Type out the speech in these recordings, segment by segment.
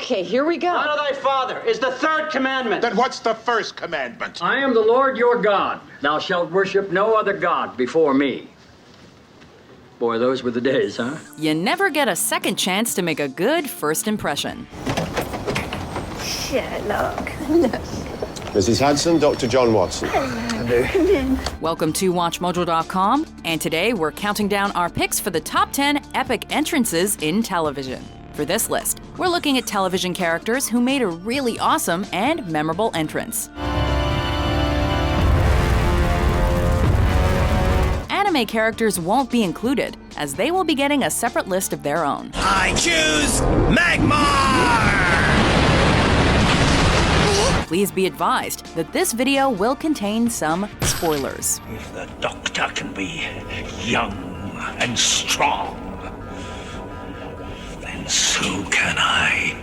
Okay, here we go. Honor thy father is the third commandment. Then what's the first commandment? I am the Lord your God. Thou shalt worship no other God before me. Boy, those were the days, huh? You never get a second chance to make a good first impression. Sherlock. Mrs. Hudson, Dr. John Watson. Welcome to WatchMojo.com, and today we're counting down our picks for the top 10 epic entrances in television. For this list, we're looking at television characters who made a really awesome and memorable entrance. Anime characters won't be included, as they will be getting a separate list of their own. I choose Magmar! Please be advised that this video will contain some spoilers. If the Doctor can be young and strong, then so can I.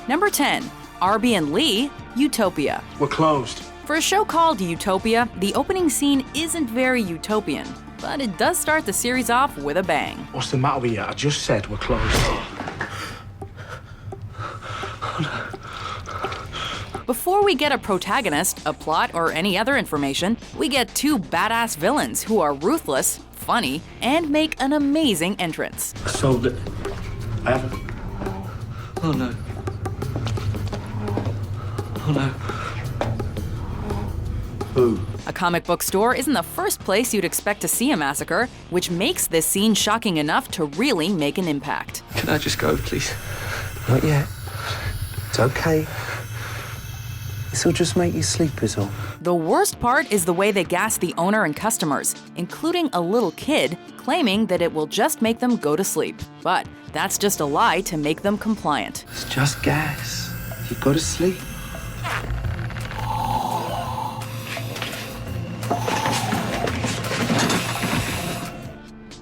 Number 10, Arby and Lee, Utopia. We're closed. For a show called Utopia, the opening scene isn't very utopian, but it does start the series off with a bang. What's the matter with you? I just said we're closed. Before we get a protagonist, a plot, or any other information, we get two badass villains who are ruthless, funny, and make an amazing entrance. I sold it. I haven't. Oh no. Oh no. Who? A comic book store isn't the first place you'd expect to see a massacre, which makes this scene shocking enough to really make an impact. Can I just go, please? Not yet. It's okay. This'll just make you sleep, is all. The worst part is the way they gas the owner and customers, including a little kid, claiming that it will just make them go to sleep. But that's just a lie to make them compliant. It's just gas. You go to sleep.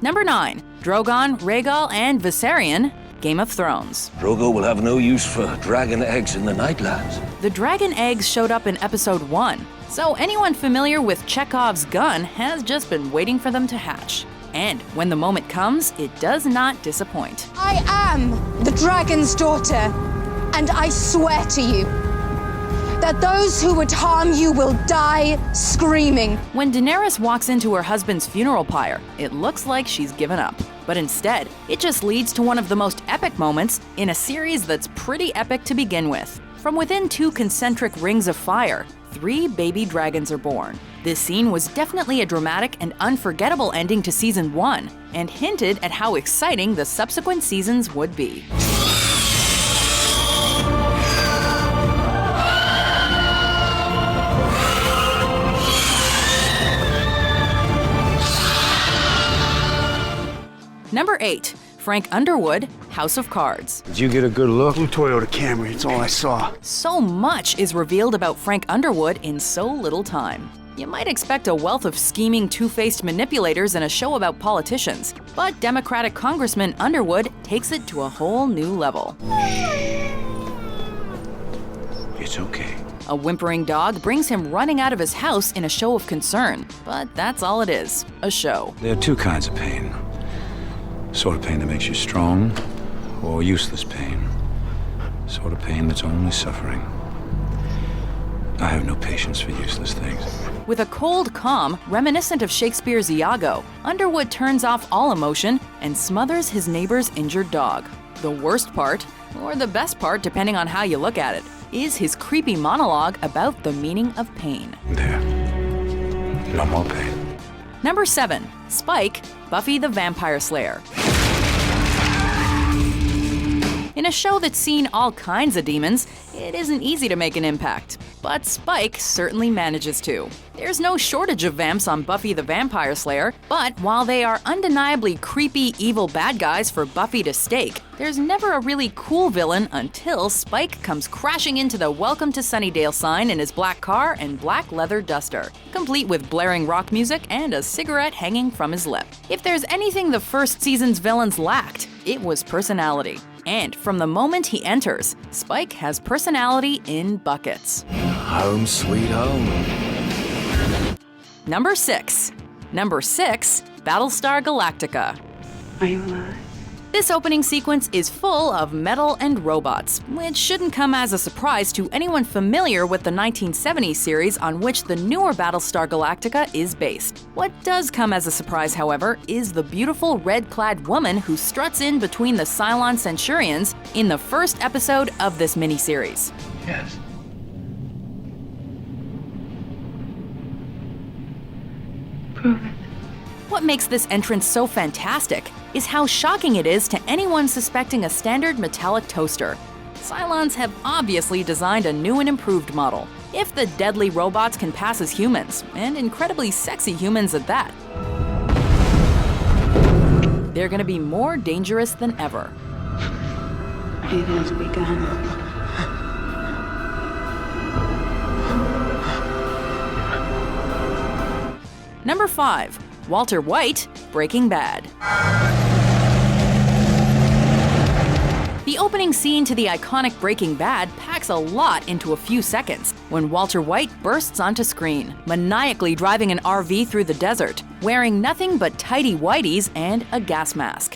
Number 9, Drogon, Rhaegal, and Viserion, Game of Thrones. Drogo will have no use for dragon eggs in the Nightlands. The dragon eggs showed up in episode 1, so anyone familiar with Chekhov's gun has just been waiting for them to hatch. And when the moment comes, it does not disappoint. I am the dragon's daughter, and I swear to you that those who would harm you will die screaming. When Daenerys walks into her husband's funeral pyre, it looks like she's given up. But instead, it just leads to one of the most epic moments in a series that's pretty epic to begin with. From within 2 concentric rings of fire, 3 baby dragons are born. This scene was definitely a dramatic and unforgettable ending to season 1, and hinted at how exciting the subsequent seasons would be. Number 8, Frank Underwood, House of Cards. Did you get a good look? Blue Toyota Camry, it's all I saw. So much is revealed about Frank Underwood in so little time. You might expect a wealth of scheming, two-faced manipulators in a show about politicians, but Democratic Congressman Underwood takes it to a whole new level. It's okay. A whimpering dog brings him running out of his house in a show of concern, but that's all it is, a show. There are 2 kinds of pain. Sort of pain that makes you strong, or useless pain. Sort of pain that's only suffering. I have no patience for useless things. With a cold calm reminiscent of Shakespeare's Iago, Underwood turns off all emotion and smothers his neighbor's injured dog. The worst part, or the best part depending on how you look at it, is his creepy monologue about the meaning of pain. There. No more pain. Number 7, Spike, Buffy the Vampire Slayer. In a show that's seen all kinds of demons, it isn't easy to make an impact. But Spike certainly manages to. There's no shortage of vamps on Buffy the Vampire Slayer, but while they are undeniably creepy, evil bad guys for Buffy to stake, there's never a really cool villain until Spike comes crashing into the Welcome to Sunnydale sign in his black car and black leather duster, complete with blaring rock music and a cigarette hanging from his lip. If there's anything the first season's villains lacked, it was personality. And from the moment he enters, Spike has personality in buckets. Home sweet home. Number 6, Battlestar Galactica. Are you alive? This opening sequence is full of metal and robots, which shouldn't come as a surprise to anyone familiar with the 1970s series on which the newer Battlestar Galactica is based. What does come as a surprise, however, is the beautiful red-clad woman who struts in between the Cylon Centurions in the first episode of this miniseries. Yes. Prove it. What makes this entrance so fantastic is how shocking it is to anyone suspecting a standard metallic toaster. Cylons have obviously designed a new and improved model. If the deadly robots can pass as humans, and incredibly sexy humans at that, they're gonna be more dangerous than ever. It has begun. Number 5. Walter White, Breaking Bad. The opening scene to the iconic Breaking Bad packs a lot into a few seconds when Walter White bursts onto screen, maniacally driving an RV through the desert, wearing nothing but tighty whities and a gas mask.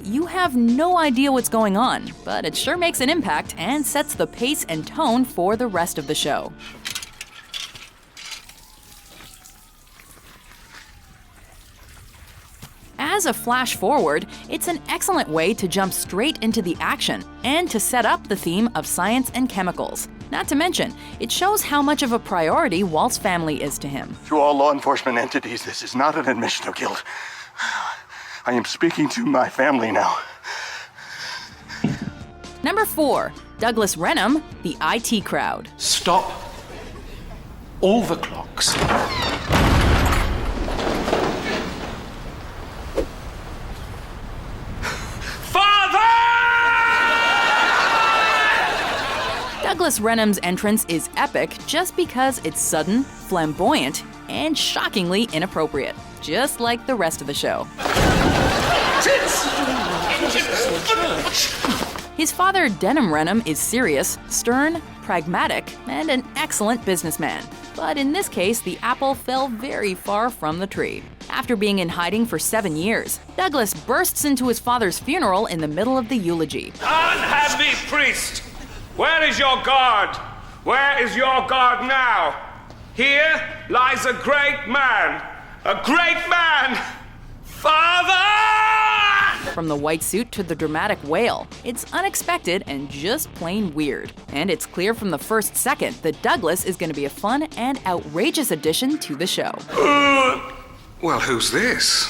You have no idea what's going on, but it sure makes an impact and sets the pace and tone for the rest of the show. As a flash forward, it's an excellent way to jump straight into the action and to set up the theme of science and chemicals. Not to mention, it shows how much of a priority Walt's family is to him. To all law enforcement entities, this is not an admission of guilt. I am speaking to my family now. Number 4. Douglas Renham, The IT Crowd. Stop all the clocks. Douglas Renham's entrance is epic just because it's sudden, flamboyant, and shockingly inappropriate, just like the rest of the show. His father, Denham Renham, is serious, stern, pragmatic, and an excellent businessman. But in this case, the apple fell very far from the tree. After being in hiding for 7 years, Douglas bursts into his father's funeral in the middle of the eulogy. Unhappy priest! Where is your God? Where is your God now? Here lies a great man! A great man! Father! From the white suit to the dramatic wail, it's unexpected and just plain weird. And it's clear from the first second that Douglas is going to be a fun and outrageous addition to the show. Well, who's this?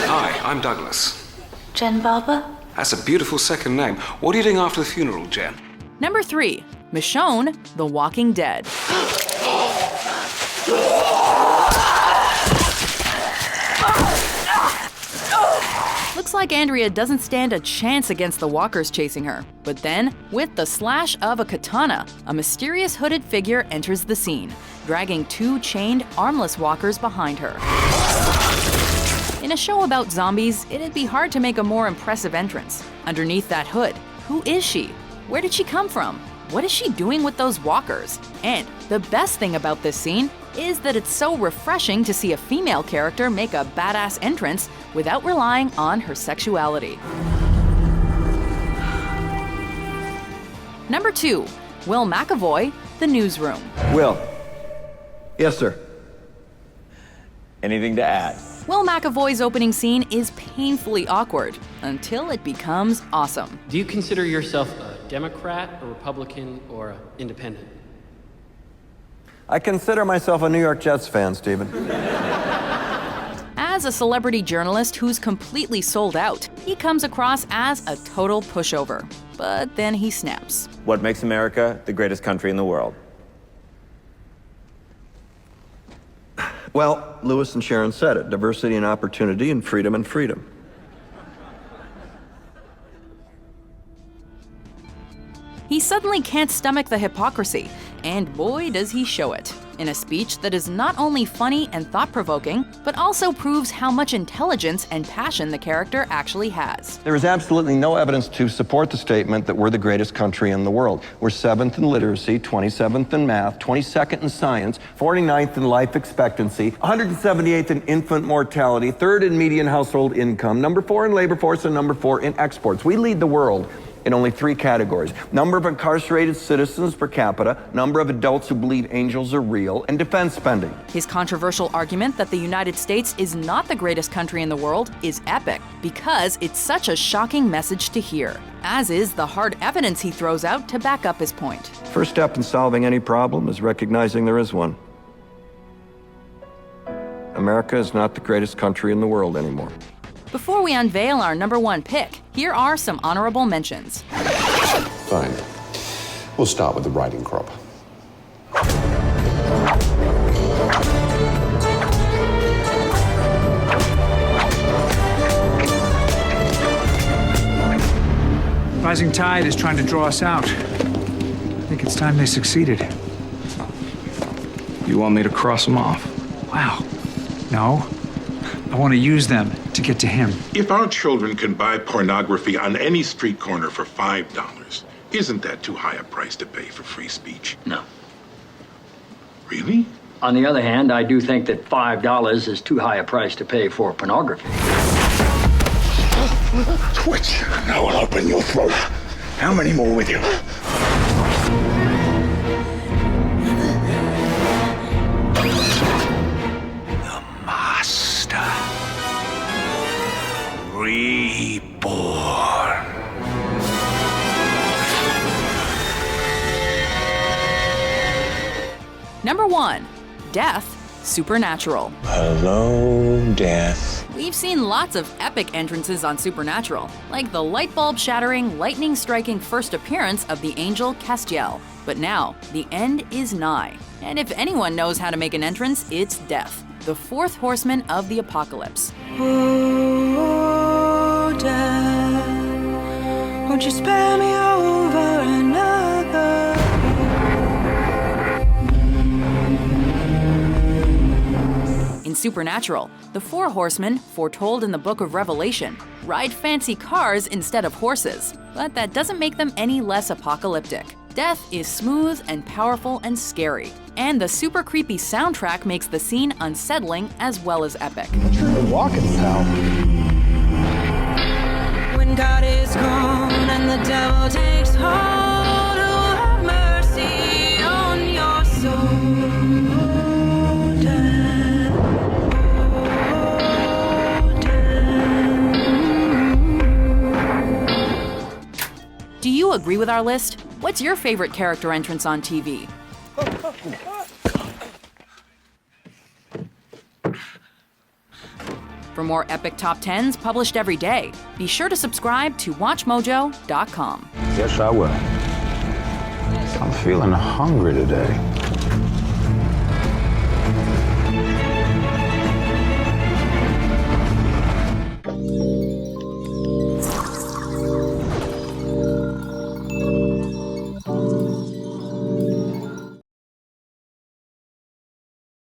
Hi, I'm Douglas. Jen Barber? That's a beautiful second name. What are you doing after the funeral, Jen? Number 3. Michonne, The Walking Dead. Looks like Andrea doesn't stand a chance against the walkers chasing her. But then, with the slash of a katana, a mysterious hooded figure enters the scene, dragging 2 chained, armless walkers behind her. In a show about zombies, it'd be hard to make a more impressive entrance. Underneath that hood, who is she? Where did she come from? What is she doing with those walkers? And the best thing about this scene is that it's so refreshing to see a female character make a badass entrance without relying on her sexuality. Number 2. Will Makavoy, The Newsroom. Will. Yes, sir. Anything to add? Will McAvoy's opening scene is painfully awkward until it becomes awesome. Do you consider yourself a Democrat, a Republican, or an independent? I consider myself a New York Jets fan, Stephen. As a celebrity journalist who's completely sold out, he comes across as a total pushover. But then he snaps. What makes America the greatest country in the world? Well, Lewis and Sharon said it. Diversity and opportunity and freedom and freedom. He suddenly can't stomach the hypocrisy, and boy does he show it. in a speech that is not only funny and thought-provoking, but also proves how much intelligence and passion the character actually has. There is absolutely no evidence to support the statement that we're the greatest country in the world. We're 7th in literacy, 27th in math, 22nd in science, 49th in life expectancy, 178th in infant mortality, 3rd in median household income, number 4 in labor force, and number 4 in exports. We lead the world in only 3 categories: number of incarcerated citizens per capita, number of adults who believe angels are real, and defense spending. His controversial argument that the United States is not the greatest country in the world is epic, because it's such a shocking message to hear, as is the hard evidence he throws out to back up his point. First step in solving any problem is recognizing there is one. America is not the greatest country in the world anymore. Before we unveil our number 1 pick, here are some honorable mentions. Fine. We'll start with the riding crop. Rising tide is trying to draw us out. I think it's time they succeeded. You want me to cross them off? Wow. No. I want to use them to get to him. If our children can buy pornography on any street corner for $5, isn't that too high a price to pay for free speech? No. Really? On the other hand, I do think that $5 is too high a price to pay for pornography. Twitch. I will open your throat. How many more with you? Reborn. Number 1, Death, Supernatural. Hello, Death. We've seen lots of epic entrances on Supernatural, like the light bulb shattering, lightning striking first appearance of the angel Castiel. But now, the end is nigh. And if anyone knows how to make an entrance, it's Death, the 4th horseman of the apocalypse. Oh, Death, won't you spare me over another? In Supernatural, the 4 horsemen, foretold in the book of Revelation, ride fancy cars instead of horses, but that doesn't make them any less apocalyptic. Death is smooth and powerful and scary, and the super creepy soundtrack makes the scene unsettling as well as epic. You're walking now. When God is gone and the devil takes hold, oh, have mercy on your soul. Do you agree with our list? What's your favorite character entrance on TV? For more epic top 10s published every day, be sure to subscribe to WatchMojo.com. Yes, I will. I'm feeling hungry today.